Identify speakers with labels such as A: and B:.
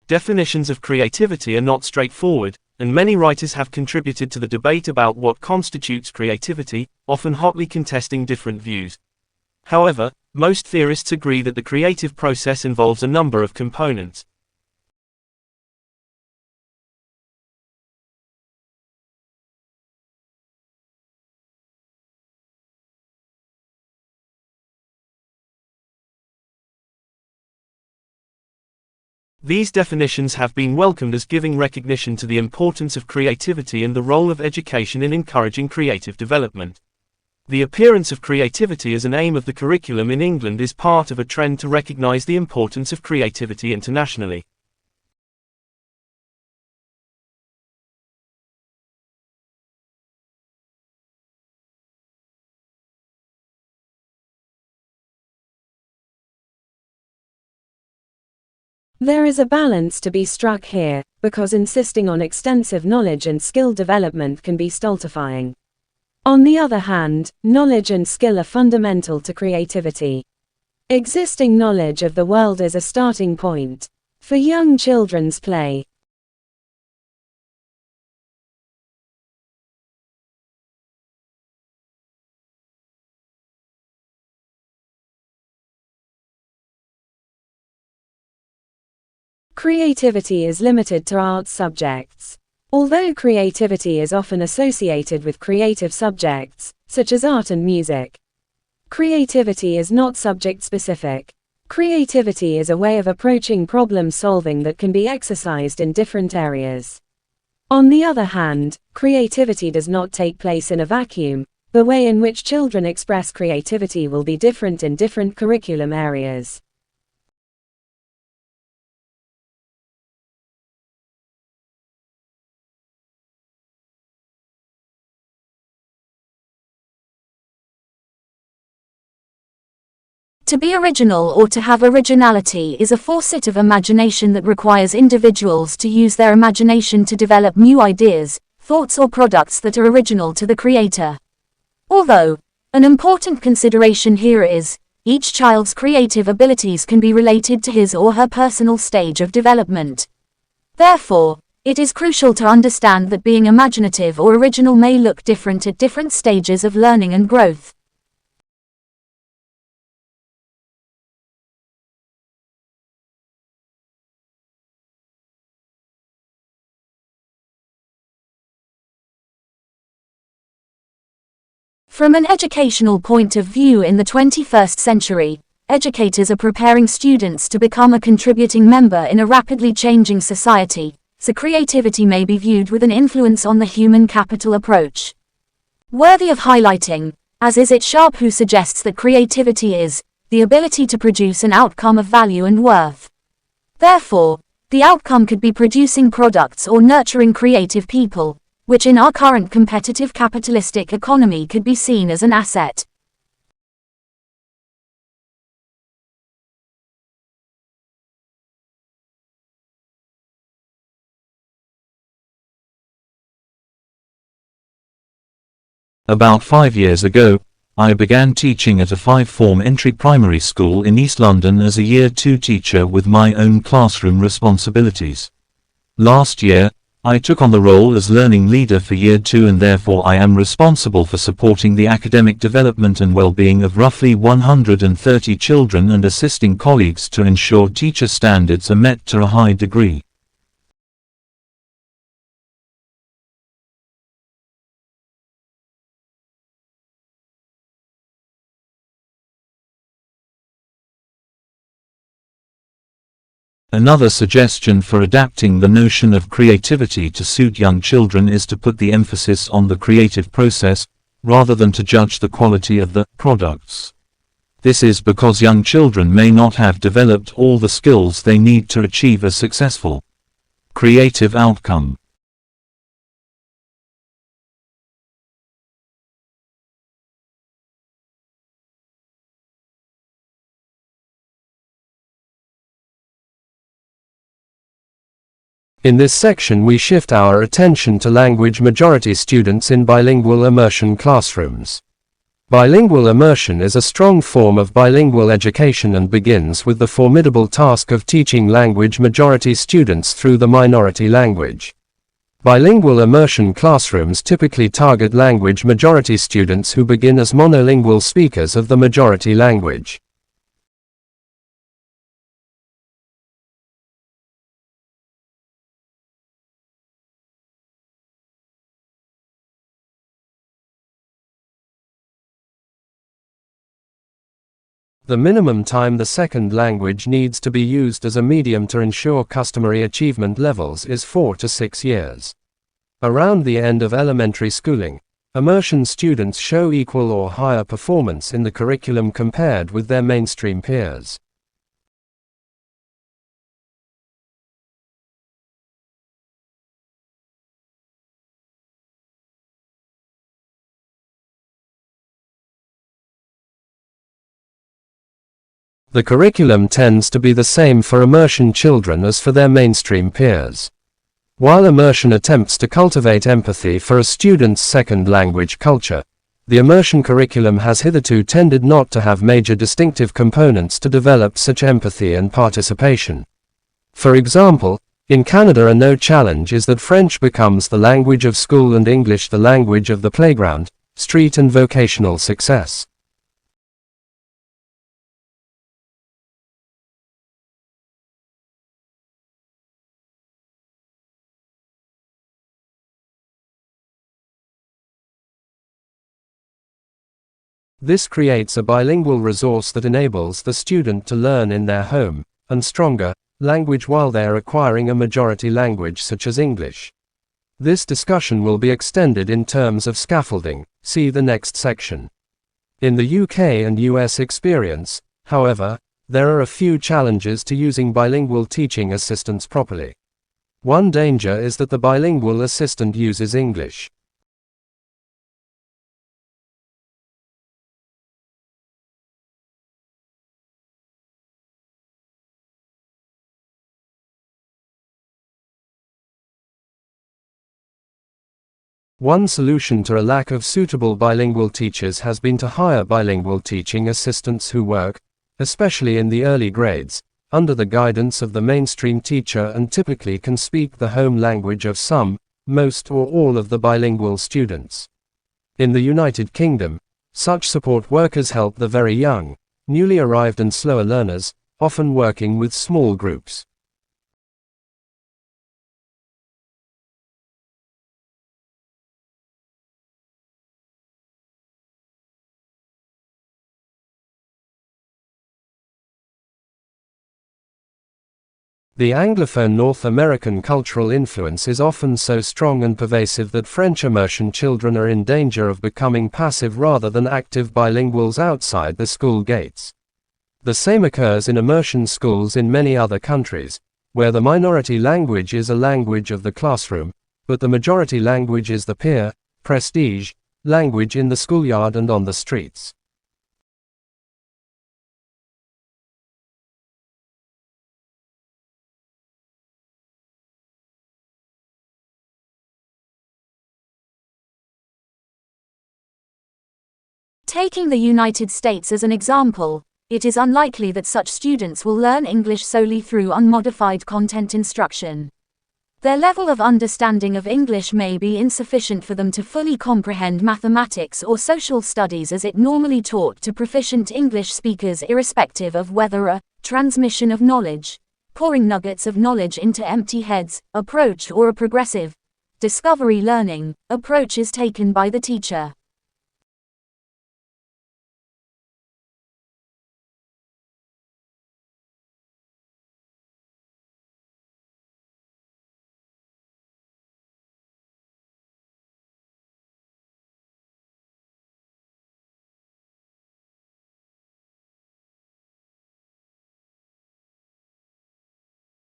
A: Definitions of creativity are not straightforward, and many writers have contributed to the debate about what constitutes creativity, often hotly contesting different views. However, most theorists agree that the creative process involves a number of components. These definitions have been welcomed as giving recognition to the importance of creativity and the role of education in encouraging creative development. The appearance of creativity as an aim of the curriculum in England is part of a trend to recognize the importance of creativity internationally.
B: There is a balance to be struck here, because insisting on extensive knowledge and skill development can be stultifying. On the other hand, knowledge and skill are fundamental to creativity. Existing knowledge of the world is a starting point for young children's play. Creativity is limited to arts subjects. Although creativity is often associated with creative subjects, such as art and music, creativity is not subject-specific. Creativity is a way of approaching problem solving that can be exercised in different areas. On the other hand, creativity does not take place in a vacuum. The way in which children express creativity will be different in different curriculum areas.
C: To be original or to have originality is a facet of imagination that requires individuals to use their imagination to develop new ideas, thoughts or products that are original to the creator. Although, an important consideration here is, each child's creative abilities can be related to his or her personal stage of development. Therefore, it is crucial to understand that being imaginative or original may look different at different stages of learning and growth. From an educational point of view in the 21st century, educators are preparing students to become a contributing member in a rapidly changing society, so creativity may be viewed with an influence on the human capital approach. Worthy of highlighting, as is it Sharp who suggests that creativity is the ability to produce an outcome of value and worth. Therefore, the outcome could be producing products or nurturing creative people, which in our current competitive capitalistic economy could be seen as an asset.
D: About 5 years ago, I began teaching at a 5-form entry primary school in East London as a Year 2 teacher with my own classroom responsibilities. Last year, I took on the role as learning leader for Year 2 and therefore I am responsible for supporting the academic development and well-being of roughly 130 children and assisting colleagues to ensure teacher standards are met to a high degree. Another suggestion for adapting the notion of creativity to suit young children is to put the emphasis on the creative process, rather than to judge the quality of the products. This is because young children may not have developed all the skills they need to achieve a successful creative outcome.
E: In this section we shift our attention to language majority students in bilingual immersion classrooms. Bilingual immersion is a strong form of bilingual education and begins with the formidable task of teaching language majority students through the minority language. Bilingual immersion classrooms typically target language majority students who begin as monolingual speakers of the majority language. The minimum time the second language needs to be used as a medium to ensure customary achievement levels is 4 to 6 years. Around the end of elementary schooling, immersion students show equal or higher performance in the curriculum compared with their mainstream peers. The curriculum tends to be the same for immersion children as for their mainstream peers. While immersion attempts to cultivate empathy for a student's second language culture, the immersion curriculum has hitherto tended not to have major distinctive components to develop such empathy and participation. For example, in Canada a no challenge is that French becomes the language of school and English the language of the playground, street and vocational success. This creates a bilingual resource that enables the student to learn in their home, and stronger, language while they are acquiring a majority language such as English. This discussion will be extended in terms of scaffolding, see the next section. In the UK and US experience, however, there are a few challenges to using bilingual teaching assistants properly. One danger is that the bilingual assistant uses English. One solution to a lack of suitable bilingual teachers has been to hire bilingual teaching assistants who work, especially in the early grades, under the guidance of the mainstream teacher and typically can speak the home language of some, most or all of the bilingual students. In the United Kingdom, such support workers help the very young, newly arrived and slower learners, often working with small groups. The Anglophone North American cultural influence is often so strong and pervasive that French immersion children are in danger of becoming passive rather than active bilinguals outside the school gates. The same occurs in immersion schools in many other countries, where the minority language is a language of the classroom, but the majority language is the peer, prestige, language in the schoolyard and on the streets.
C: Taking the United States as an example, it is unlikely that such students will learn English solely through unmodified content instruction. Their level of understanding of English may be insufficient for them to fully comprehend mathematics or social studies as it normally taught to proficient English speakers, irrespective of whether a transmission of knowledge, pouring nuggets of knowledge into empty heads approach or a progressive discovery learning approach is taken by the teacher.